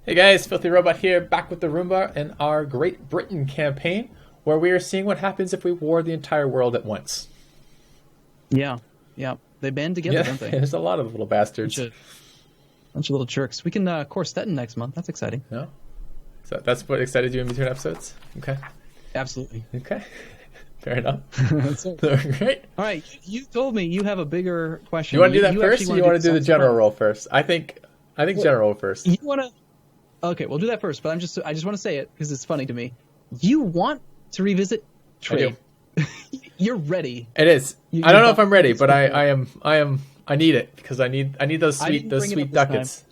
Hey guys, FilthyRobot here, back with the Arumba and our Great Britain campaign, where we are seeing what happens if we war the entire world at once. Yeah. They band together, don't they? There's a lot of little bastards. Bunch of little jerks. We can course Stettin next month. That's exciting. Yeah. So that's what excited you in between episodes? Okay. Absolutely. Okay. Fair enough. Great. All right. You told me you have a bigger question. You want to do that first, or you want to do the general roll first? I think general roll first. You want to? Okay, we'll do that first. But I just want to say it because it's funny to me. You want to revisit trade? You're ready. It is. I don't know if I'm ready, but I am. I need it because I need those sweet ducats.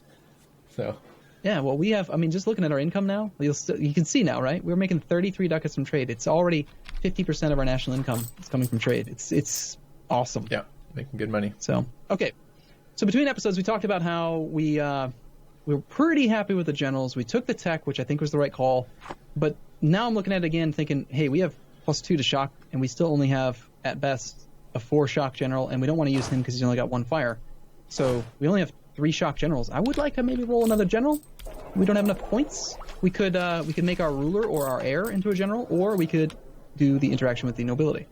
So. Yeah, well, we have. I mean, just looking at our income now, you can see now, right? We're making 33 ducats from trade. It's already 50% of our national income is coming from trade. It's awesome. Yeah, making good money. So okay, so between episodes, we talked about how we were pretty happy with the generals. We took the tech, which I think was the right call, but now I'm looking at it again, thinking, hey, we have +2 to shock, and we still only have at best a 4 shock general, and we don't want to use him because he's only got 1 fire. So we only have 3 shock generals. I would like to maybe roll another general. We don't have enough points. We could make our ruler or our heir into a general, or we could do the interaction with the nobility.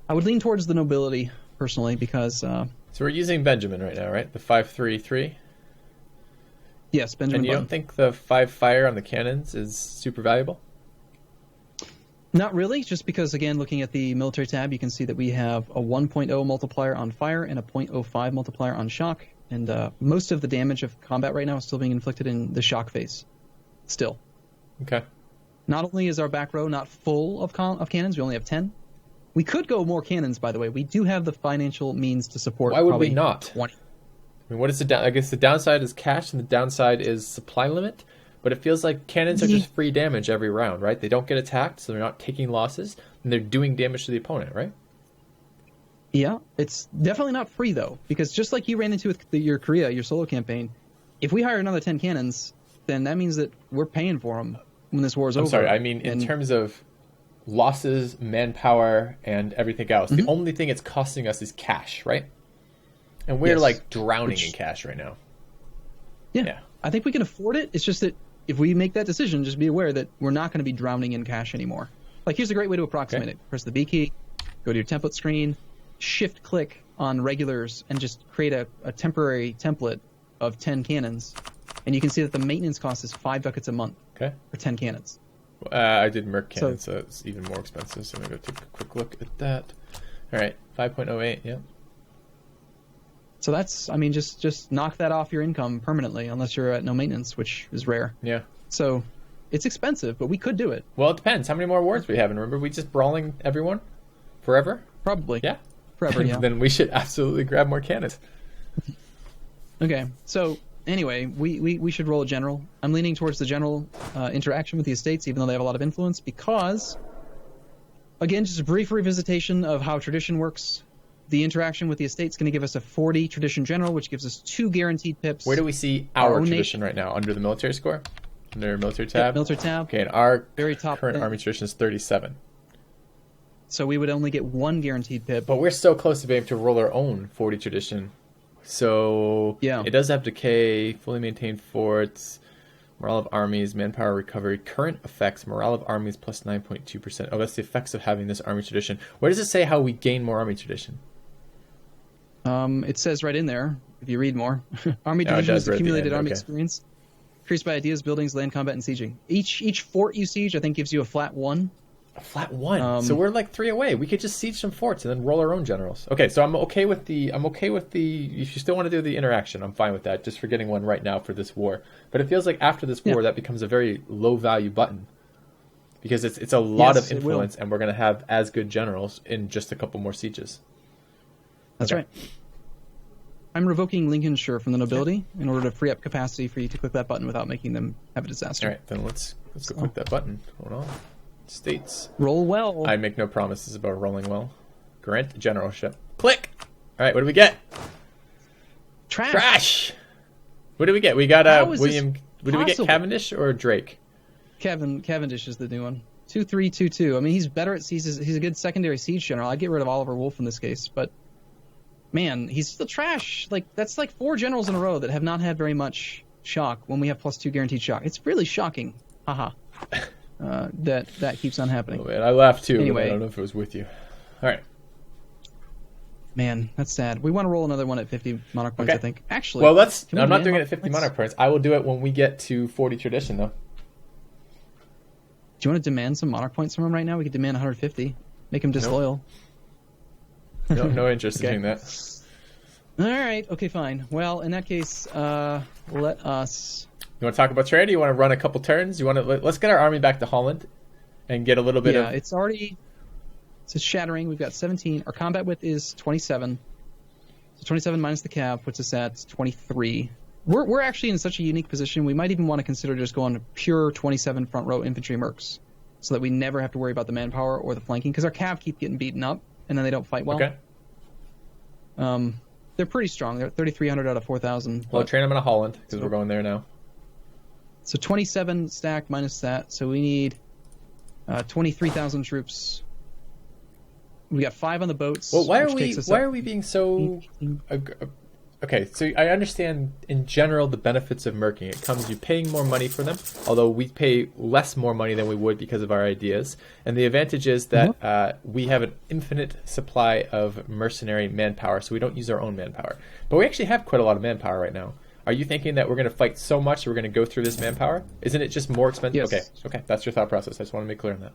I would lean towards the nobility personally because. So we're using Benjamin right now, right? The 5-3-3. Yes, Benjamin. And you don't think the 5 fire on the cannons is super valuable? Not really, just because, again, looking at the military tab, you can see that we have a 1.0 multiplier on fire and a 0.05 multiplier on shock. And most of the damage of combat right now is still being inflicted in the shock phase. Still. Okay. Not only is our back row not full of cannons, we only have 10. We could go more cannons, by the way. We do have the financial means to support. Why would we not? 20. I mean, what is the I guess the downside is cash and the downside is supply limit. But it feels like cannons are just free damage every round, right? They don't get attacked, so they're not taking losses, and they're doing damage to the opponent, right? Yeah, it's definitely not free, though, because just like you ran into with your Korea, your solo campaign, if we hire another 10 cannons, then that means that we're paying for them when this war is over. I'm sorry, I mean in terms of losses, manpower, and everything else, the only thing it's costing us is cash, right? And we're drowning in cash right now. Yeah, I think we can afford it. It's just that if we make that decision, just be aware that we're not going to be drowning in cash anymore. Like, here's a great way to approximate it. Press the B key, go to your template screen, shift-click on regulars, and just create a temporary template of 10 cannons. And you can see that the maintenance cost is 5 ducats a month for 10 cannons. I did Merc cannon, so it's even more expensive. So I'm going to go take a quick look at that. All right, 5.08, yeah. So that's, I mean, just knock that off your income permanently, unless you're at no maintenance, which is rare. Yeah. So it's expensive, but we could do it. Well, it depends. How many more wars we have? And remember, we just brawling everyone forever? Probably. Yeah. Forever, yeah. Then we should absolutely grab more cannons. Okay. So anyway, we should roll a general. I'm leaning towards the general interaction with the estates, even though they have a lot of influence, because, again, just a brief revisitation of how tradition works. The interaction with the estate's going to give us a 40 tradition general, which gives us 2 guaranteed pips. Where do we see our tradition right now? Under the military score? Under military tab? Yeah, military tab. Okay, and our very top current army tradition is 37. So we would only get 1 guaranteed pip. But we're so close to being able to roll our own 40 tradition. So it does have decay, fully maintained forts, morale of armies, manpower recovery, current effects, morale of armies plus 9.2%. Oh, that's the effects of having this army tradition. Where does it say how we gain more army tradition? It says right in there, if you read more. Army division is accumulated army experience. Increased by ideas, buildings, land combat, and sieging. Each fort you siege, I think, gives you a flat 1. A flat 1? So we're like 3 away. We could just siege some forts and then roll our own generals. Okay, so I'm okay with the... If you still want to do the interaction, I'm fine with that. Just for getting one right now for this war. But it feels like after this war, that becomes a very low-value button. Because it's a lot of influence, and we're going to have as good generals in just a couple more sieges. That's right. I'm revoking Lincolnshire from the nobility in order to free up capacity for you to click that button without making them have a disaster. All right, then let's go click that button. Hold on. States. Roll well. I make no promises about rolling well. Grant generalship. Click! All right, what do we get? Trash! What do we get? We got William... What do we get, Cavendish or Drake? Cavendish is the new one. 2-3-2-2. I mean, he's better at sieges. He's a good secondary siege general. I'd get rid of Oliver Wolf in this case, but... Man, he's still trash. Like, that's like 4 generals in a row that have not had very much shock when we have +2 guaranteed shock. It's really shocking. Haha. That keeps on happening. Oh, man, I laughed too. Anyway. But I don't know if it was with you. All right. Man, that's sad. We want to roll another one at 50 monarch points, Okay. I think. Actually, Well, I'm we not doing it at 50 monarch points. I will do it when we get to 40 tradition, though. Do you want to demand some monarch points from him right now? We could demand 150. Make him disloyal. No interest in doing that. All right. Okay, fine. Well, in that case, let us... You want to talk about trade, or you want to run a couple turns? Let's get our army back to Holland and get a little bit of... Yeah, it's already... It's shattering. We've got 17. Our combat width is 27. So 27 minus the cav puts us at 23. We're actually in such a unique position. We might even want to consider just going pure 27 front row infantry mercs, so that we never have to worry about the manpower or the flanking, because our cav keep getting beaten up and then they don't fight well. Okay. They're pretty strong. They're 3,300 out of 4,000. Well, train them in Holland because we're going there now. So 27 stacked minus that. So we need 23,000 troops. We got 5 on the boats. Well, why are we being so... Okay, so I understand in general the benefits of merking. It comes you paying more money for them, although we pay less more money than we would because of our ideas. And the advantage is that we have an infinite supply of mercenary manpower, so we don't use our own manpower. But we actually have quite a lot of manpower right now. Are you thinking that we're going to fight so much we're going to go through this manpower? Isn't it just more expensive? Yes. Okay, that's your thought process. I just want to make clear on that.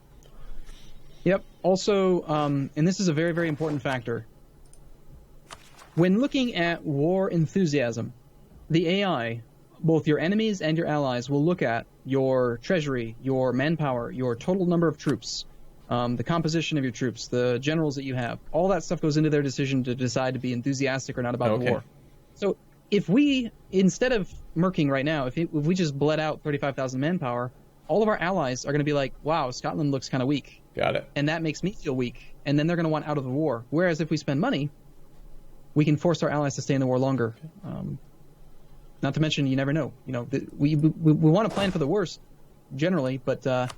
Yep. Also, and this is a very, very important factor. When looking at war enthusiasm, the AI, both your enemies and your allies, will look at your treasury, your manpower, your total number of troops, the composition of your troops, the generals that you have. All that stuff goes into their decision to decide to be enthusiastic or not about the war. So if we, instead of merking right now, if we just bled out 35,000 manpower, all of our allies are going to be like, wow, Scotland looks kind of weak. Got it. And that makes me feel weak. And then they're going to want out of the war. Whereas if we spend money, we can force our allies to stay in the war longer. Not to mention, you never know. You know, we want to plan for the worst, generally, but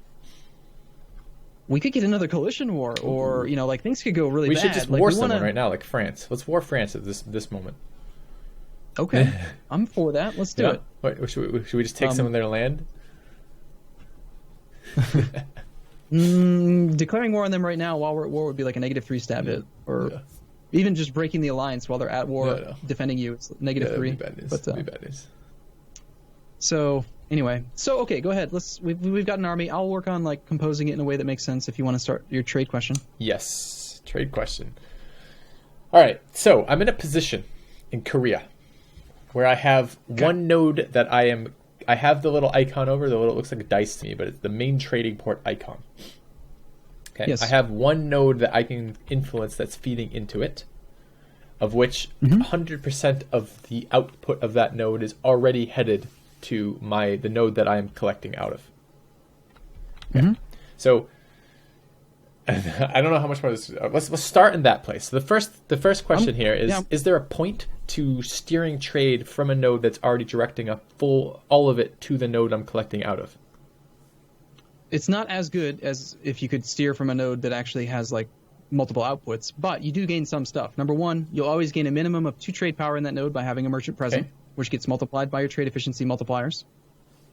we could get another coalition war, or things could go really bad. We should just war someone right now, like France. Let's war France at this moment. Okay, I'm for that. Let's do it. Wait, should we just take some of their land? Declaring war on them right now while we're at war would be like a -3 stab hit, or even just breaking the alliance while they're at war defending you. It's -3. That'd be bad news. That'd be bad news. So anyway, go ahead. We've got an army. I'll work on composing it in a way that makes sense. If you want to start your trade question. Yes, trade question. All right, so I'm in a position in Korea where I have one node that I have the little icon over, it looks like a dice to me, but it's the main trading port icon. Okay. Yes. I have one node that I can influence that's feeding into it, of which 100% of the output of that node is already headed to the node that I am collecting out of. Okay. So I don't know how much more this. Let's start in that place. So the first question here is: Is there a point to steering trade from a node that's already directing all of it to the node I'm collecting out of? It's not as good as if you could steer from a node that actually has multiple outputs, but you do gain some stuff. Number one, you'll always gain a minimum of 2 trade power in that node by having a merchant present, which gets multiplied by your trade efficiency multipliers.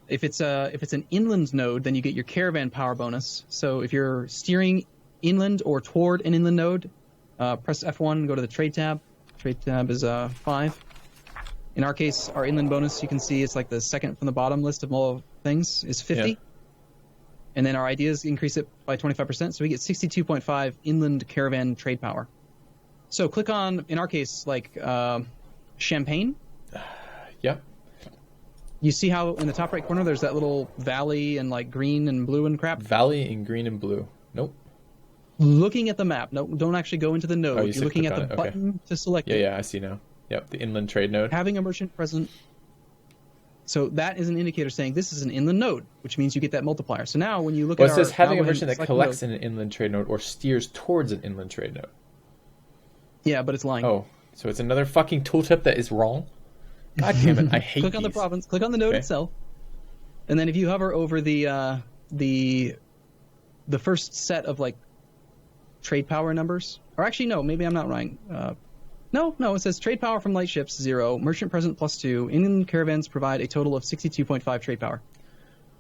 If it's an inland node, then you get your caravan power bonus. So if you're steering inland or toward an inland node, press F1 and go to the trade tab. Trade tab is 5. In our case, our inland bonus, you can see it's the second from the bottom list of all things, is 50. Yeah. And then our ideas increase it by 25%, so we get 62.5 inland caravan trade power. So click on, in our case, Champagne. Yep. You see how in the top right corner there's that little valley and green and blue and crap? Valley in green and blue. Nope. Looking at the map. No, don't actually go into the node. You're looking at the button to select it. Yeah, I see now. Yep, the inland trade node. Having a merchant present. So that is an indicator saying this is an inland node, which means you get that multiplier. So now when you look at it says having a merchant that collects in an inland trade node or steers towards an inland trade node. Yeah, but it's lying. Oh, so it's another fucking tooltip that is wrong? God damn it, I hate Click on the province, click on the node itself, and then if you hover over the first set of trade power numbers, or actually no, maybe I'm not right. No. It says trade power from light ships 0, merchant present +2. Inland caravans provide a total of 62.5 trade power.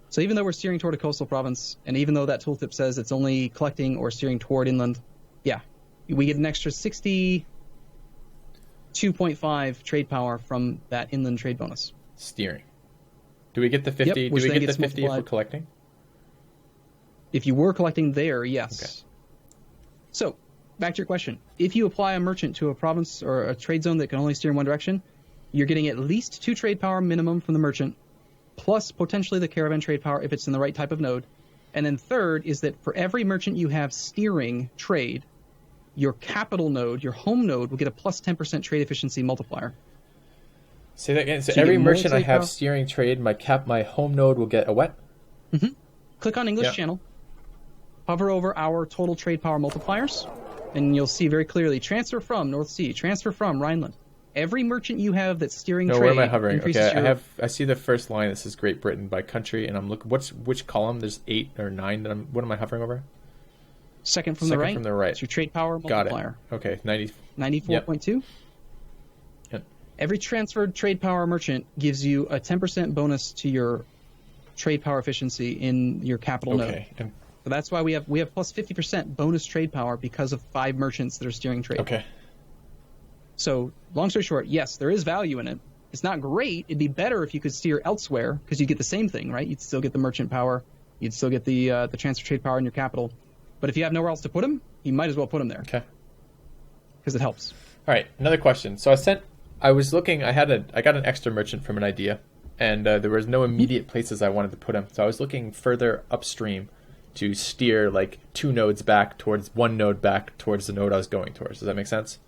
So even though we're steering toward a coastal province, and even though that tooltip says it's only collecting or steering toward inland, yeah, we get an extra 62.5 trade power from that inland trade bonus. Steering. Do we get the 50? Yep, do we get the 50 if we're collecting? If you were collecting there, yes. Okay. So, back to your question. If you apply a merchant to a province or a trade zone that can only steer in one direction, you're getting at least 2 trade power minimum from the merchant, plus potentially the caravan trade power if it's in the right type of node. And then third is that for every merchant you have steering trade, your capital node, your home node, will get a plus 10% trade efficiency multiplier. Say that again. So every merchant I have steering trade, my home node will get a what? Mm-hmm. Click on English channel. Hover over our total trade power multipliers, and you'll see very clearly transfer from North Sea, transfer from Rhineland. Every merchant you have that's steering trade. Where am I hovering? Okay, I see the first line that says Great Britain by country, and I'm looking. Which column? There's 8 or 9 that what am I hovering over? Second from the right. Second from the right. It's your trade power multiplier. Got it. Okay, 94.2. Yep. Every transferred trade power merchant gives you a 10% bonus to your trade power efficiency in your capital node. Okay. So that's why we have plus 50% bonus trade power because of 5 merchants that are steering trade. Okay. So long story short, yes, there is value in it. It's not great. It'd be better if you could steer elsewhere because you get the same thing, right? You'd still get the merchant power. You'd still get the transfer trade power in your capital. But if you have nowhere else to put them, you might as well put them there. Okay. Because it helps. All right. Another question. So I was looking. I got an extra merchant from an idea, and there was no immediate places I wanted to put him. So I was looking further upstream to steer like 2 nodes back towards 1 node back towards the node I was going towards. Does that make sense?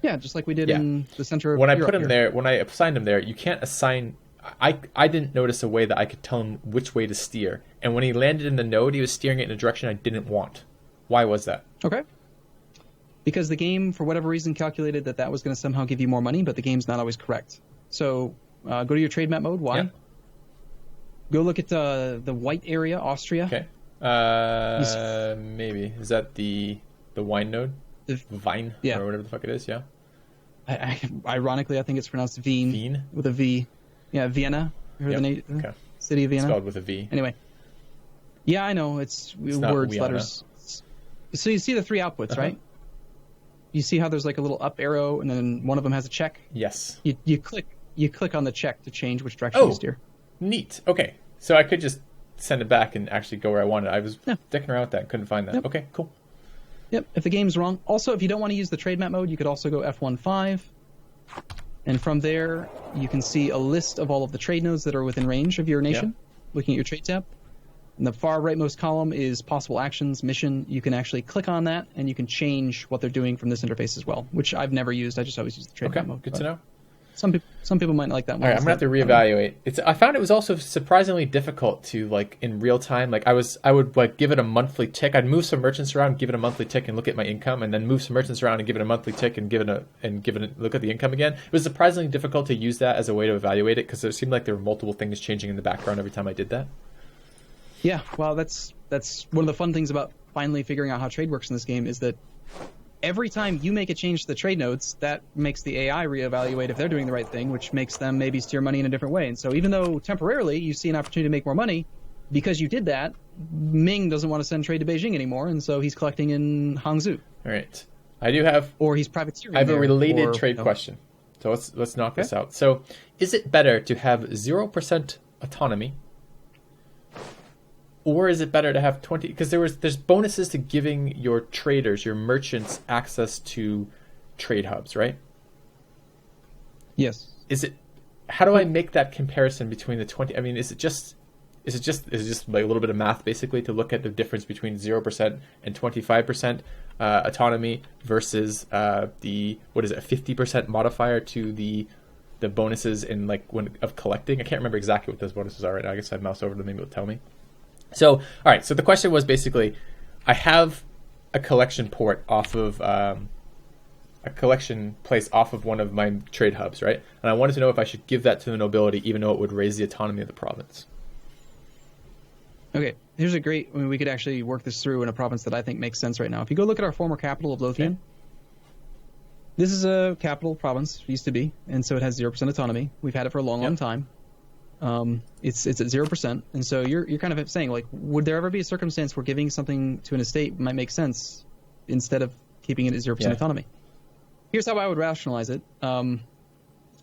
Yeah, just like we did in the center of when Europe I put him there, when I assigned him there, you can't assign. I didn't notice a way that I could tell him which way to steer. And when he landed in the node, he was steering it in a direction I didn't want. Why was that? Okay. Because the game, for whatever reason, calculated that was going to somehow give you more money, but the game's not always correct. So go to your trade map mode. Why? Yeah. Go look at the white area, Austria. Okay. Maybe. Is that the wine node? Vine? Yeah. Or whatever the fuck it is, yeah? Ironically, I think it's pronounced Veen. Veen? With a V. Yeah, Vienna. Yep. The Okay. city of Vienna. Spelled with a V. Anyway. Yeah, I know. It's words, letters. So you see the 3 outputs, right? You see how there's like a little up arrow, and then one of them has a check? Yes. You click on the check to change which direction you steer. Neat. Okay. So I could just send it back and actually go where I wanted. I was dicking around with that and couldn't find that. Yep. Okay, cool. Yep, if the game's wrong. Also, if you don't want to use the trade map mode, you could also go F15. And from there, you can see a list of all of the trade nodes that are within range of your nation, looking at your trade tab. In the far rightmost column is possible actions, mission. You can actually click on that, and you can change what they're doing from this interface as well, which I've never used. I just always use the trade map mode. Good to know. Some people might like that one. All right, I'm gonna have to reevaluate. I found it was also surprisingly difficult to like in real time. Like I would like give it a monthly tick. I'd move some merchants around, give it a monthly tick, and look at my income, and then move some merchants around and give it a monthly tick and give it a look at the income again. It was surprisingly difficult to use that as a way to evaluate it because it seemed like there were multiple things changing in the background every time I did that. Yeah, well, that's one of the fun things about finally figuring out how trade works in this game is that every time you make a change to the trade nodes, that makes the AI reevaluate if they're doing the right thing, which makes them maybe steer money in a different way. And so even though temporarily you see an opportunity to make more money, because you did that, Ming doesn't want to send trade to Beijing anymore, and so he's collecting in Hangzhou. All right. I do have... Or he's privateering. I have a related trade question. So let's knock this out. So is it better to have 0% autonomy, or is it better to have 20? Because there's bonuses to giving your traders, your merchants, access to trade hubs, right? Yes. How do I make that comparison between the 20? I mean, is it just like a little bit of math basically to look at the difference between 0% and 25% autonomy versus the 50% modifier to the bonuses in of collecting? I can't remember exactly what those bonuses are right now. I guess I'd mouse over to them, maybe it'll tell me. So, all right. So the question was basically, I have a collection port off of a collection place off of one of my trade hubs, right? And I wanted to know if I should give that to the nobility, even though it would raise the autonomy of the province. Okay, here's we could actually work this through in a province that I think makes sense right now. If you go look at our former capital of Lothian, This is a capital province, used to be, and so it has 0% autonomy. We've had it for a long time. It's at 0%, and so you're kind of saying, like, would there ever be a circumstance where giving something to an estate might make sense instead of keeping it at 0% autonomy? Here's how I would rationalize it.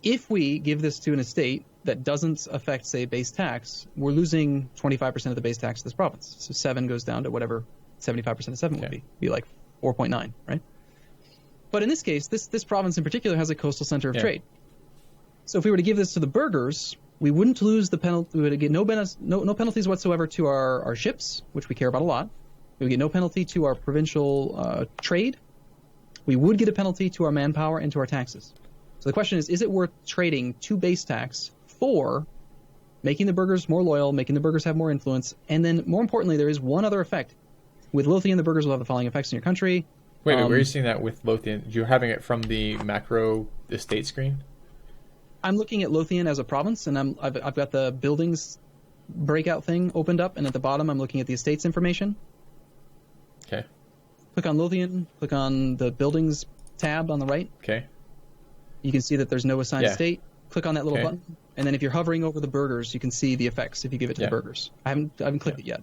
If we give this to an estate that doesn't affect, say, base tax, we're losing 25% of the base tax of this province. So 7 goes down to whatever 75% of 7 would be like 4.9, right? But in this case, this province in particular has a coastal center of trade. So if we were to give this to the burghers, we wouldn't lose the penalty. We would get no penalties whatsoever to our ships, which we care about a lot. We would get no penalty to our provincial trade. We would get a penalty to our manpower and to our taxes. So the question is it worth trading 2 base tax for making the burghers more loyal, making the burghers have more influence, and then more importantly, there is one other effect. With Lothian, the burghers will have the following effects in your country. Wait, where are you seeing that with Lothian? You're having it from the macro estate screen? I'm looking at Lothian as a province, and I've got the buildings breakout thing opened up, and at the bottom I'm looking at the estates information. Okay. Click on Lothian, click on the buildings tab on the right. Okay. You can see that there's no assigned estate. Click on that little button, and then if you're hovering over the burghers, you can see the effects if you give it to the burghers. I haven't clicked it yet.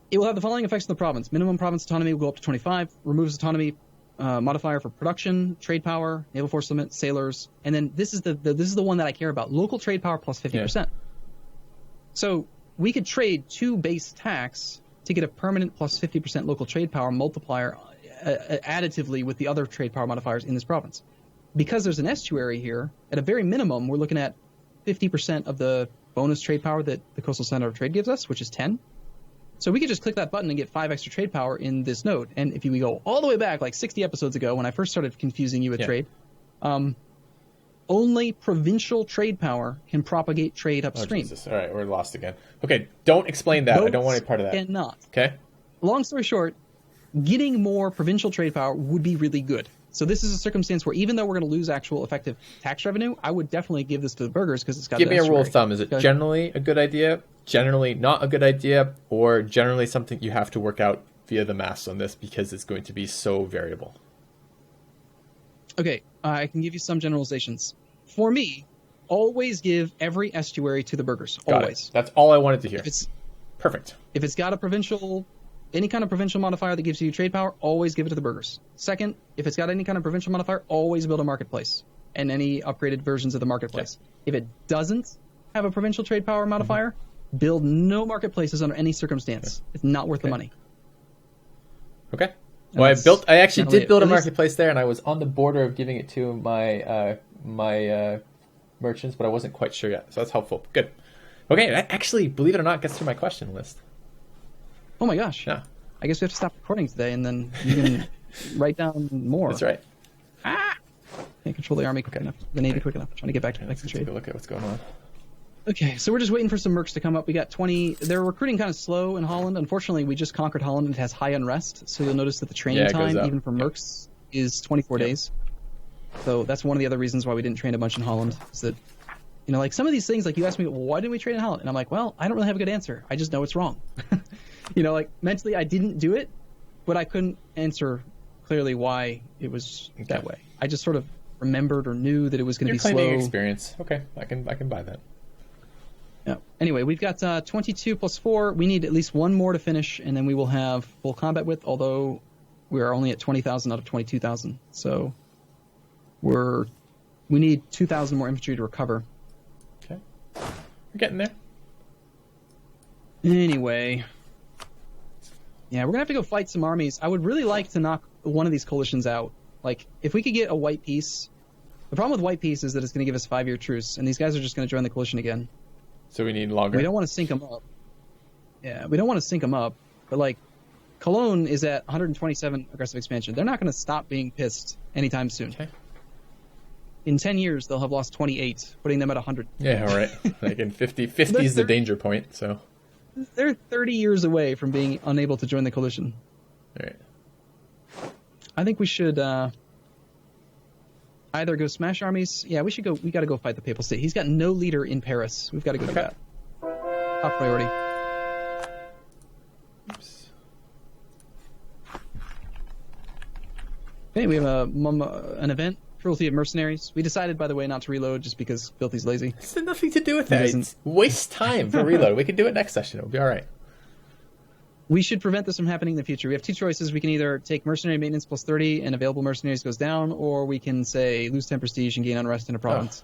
It will have the following effects in the province. Minimum province autonomy will go up to 25, removes autonomy modifier for production, trade power, naval force limit, sailors, and then this is the one that I care about, local trade power plus 50%. Yeah. So we could trade 2 base tax to get a permanent plus 50% local trade power multiplier additively with the other trade power modifiers in this province. Because there's an estuary here, at a very minimum, we're looking at 50% of the bonus trade power that the Coastal Center of Trade gives us, which is 10. So we could just click that button and get 5 extra trade power in this node. And if we go all the way back, like 60 episodes ago, when I first started confusing you with trade, only provincial trade power can propagate trade upstream. Oh, Jesus. All right, we're lost again. Okay, don't explain that. I don't want any part of that. Cannot. Okay. Long story short, getting more provincial trade power would be really good. So this is a circumstance where even though we're going to lose actual effective tax revenue, I would definitely give this to the burghers because it's got. Give me a rule of thumb. Is it generally a good idea, generally not a good idea, or generally something you have to work out via the maths on this because it's going to be so variable? Okay, I can give you some generalizations. For me, always give every estuary to the burghers. Always. That's all I wanted to hear. Perfect. If it's got a provincial, any kind of provincial modifier that gives you trade power, always give it to the burghers. Second, if it's got any kind of provincial modifier, always build a marketplace and any upgraded versions of the marketplace. If it doesn't have a provincial trade power modifier, build no marketplaces under any circumstance. It's not worth the money. Okay. Well, I actually did build a marketplace there, and I was on the border of giving it to my my merchants, but I wasn't quite sure yet. So that's helpful. Good. Okay, that actually, believe it or not, gets through my question list. Oh my gosh. Yeah. I guess we have to stop recording today, and then you can write down more. That's right. Can't control the army quick enough. The navy quick enough. Trying to get back to the next trade. Take a look at what's going on. Okay, so we're just waiting for some mercs to come up. We got 20. They're recruiting kind of slow in Holland. Unfortunately, we just conquered Holland and it has high unrest. So you'll notice that the training time, even for mercs, is 24 days. So that's one of the other reasons why we didn't train a bunch in Holland. Is that, you know, like some of these things, like you asked me, well, why didn't we train in Holland? And I'm like, well, I don't really have a good answer. I just know it's wrong. You know, like mentally I didn't do it, but I couldn't answer clearly why it was that way. I just sort of remembered or knew that it was going to be slow. You're claiming experience. Okay, I can buy that. Yeah. Anyway, we've got 22 plus 4. We need at least one more to finish, and then we will have full combat width, although we are only at 20,000 out of 22,000. So we need 2,000 more infantry to recover. Okay. We're getting there. Anyway. Yeah, we're going to have to go fight some armies. I would really like to knock one of these coalitions out. Like, if we could get a white peace. The problem with white peace is that it's going to give us 5-year truce, and these guys are just going to join the coalition again. So we need longer. We don't want to sync them up. Yeah, we don't want to sync them up. But, like, Cologne is at 127 aggressive expansion. They're not going to stop being pissed anytime soon. Okay. In 10 years, they'll have lost 28, putting them at 100. Yeah, right. Like in 50 is the danger point, so. They're 30 years away from being unable to join the coalition. All right. I think we should either go smash armies. Yeah, we got to go fight the Papal State. He's got no leader in Paris. We've got to go do that. Top priority. Oops. Okay, we have an event, Cruelty of Mercenaries. We decided, by the way, not to reload just because Filthy's lazy. It's nothing to do with that. It's waste time for reload. We can do it next session. It'll be all right. We should prevent this from happening in the future. We have two choices. We can either take Mercenary Maintenance plus 30 and available Mercenaries goes down, or we can say lose 10 prestige and gain unrest in a province.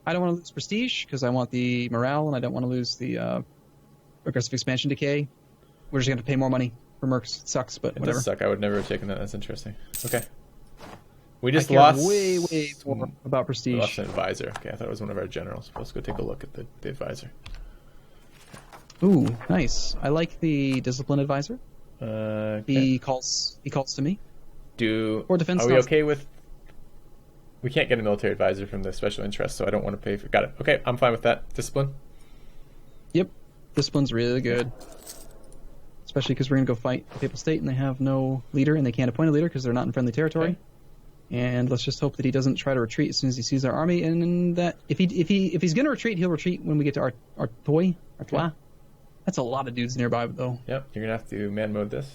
I don't want to lose prestige because I want the morale, and I don't want to lose the aggressive expansion decay. We're just going to pay more money for mercs. It sucks, but whatever. It does suck. I would never have taken that. That's interesting. Okay. We just I care lost way more about prestige. We lost an advisor. Okay, I thought it was one of our generals. Let's go take a look at the advisor. Ooh, nice. I like the discipline advisor. Okay. He calls to me. Or defense. Are we okay with? We can't get a military advisor from the special interest, so I don't want to pay for. Got it. Okay, I'm fine with that. Discipline. Yep, discipline's really good. Especially because we're gonna go fight the Papal State, and they have no leader, and they can't appoint a leader because they're not in friendly territory. Okay. And let's just hope that he doesn't try to retreat as soon as he sees our army, and that if he's gonna retreat, he'll retreat when we get to Artois. Okay. That's a lot of dudes nearby, though. Yep, you're gonna have to man mode this.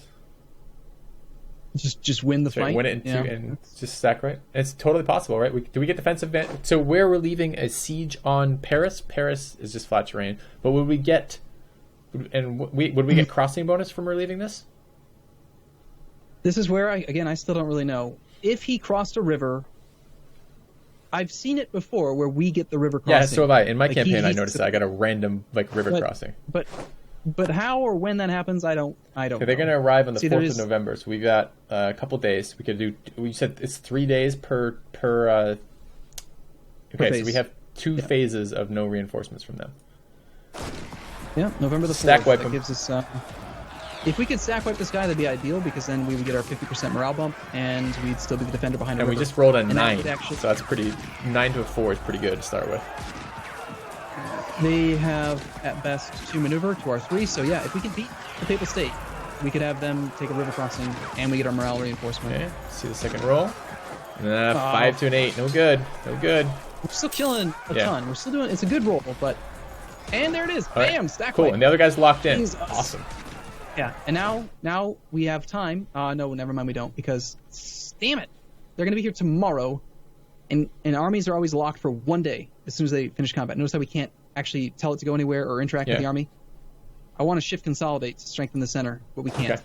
Just win the fight. Win it and just stack right. And it's totally possible, right? Do we get defensive? So where we're leaving a siege on Paris? Paris is just flat terrain. But would we get? And would we get crossing bonus from relieving this? This is where I still don't really know. If he crossed a river, I've seen it before where we get the river crossing. Yeah, so have I. In my campaign, I noticed that I got a random river crossing. But how or when that happens, I don't know. They're going to arrive on the 4th of November, so we've got a couple days. We could do. We said it's 3 days per. Okay, so we have 2 phases of no reinforcements from them. Yeah, November the 4th. Stack wipe that gives us. If we could stack wipe this guy, that'd be ideal because then we would get our 50% morale bump, and we'd still be the defender behind. And we just rolled a 9, so that's pretty. 9 to a 4 is pretty good to start with. They have, at best, 2 maneuver to our 3, so yeah, if we can beat the Papal State, we could have them take a river crossing, and we get our morale reinforcement. Okay, see the second roll. 5 to an 8, no good. We're still killing a ton. We're still doing, it's a good roll, but, and there it is, bam, stack cool, wipe. And the other guy's locked in. Awesome. Yeah, and now we have time. No, never mind, we don't, because, damn it, they're going to be here tomorrow, and armies are always locked for 1 day as soon as they finish combat. Notice how we can't actually tell it to go anywhere or interact with the army. I want to shift consolidate to strengthen the center, but we can't. Okay.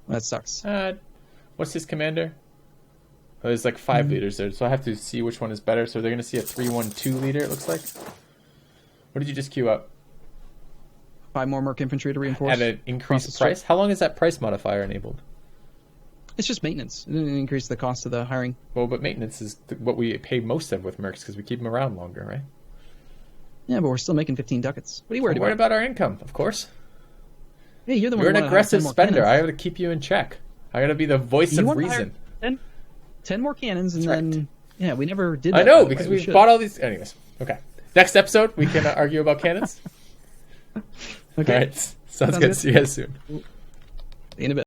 Well, that sucks. What's his commander? Oh, there's like 5 leaders there, so I have to see which one is better. So they're going to see a 3-1-2 leader, it looks like. What did you just queue up? 5 more Merc infantry to reinforce. At an increased price? How long is that price modifier enabled? It's just maintenance. It didn't increase the cost of the hiring. Well, but maintenance is what we pay most of with Mercs because we keep them around longer, right? Yeah, but we're still making 15 ducats. What are you worried about? Worried about our income, of course. Yeah, you're the one. You're an aggressive spender. I got to keep you in check. I got to be the voice of reason. 10 more cannons, and then we never did that. I know because we bought all these. Anyways, okay. Next episode, we can argue about cannons. Okay. All right. Sounds good. See you guys soon. In a bit.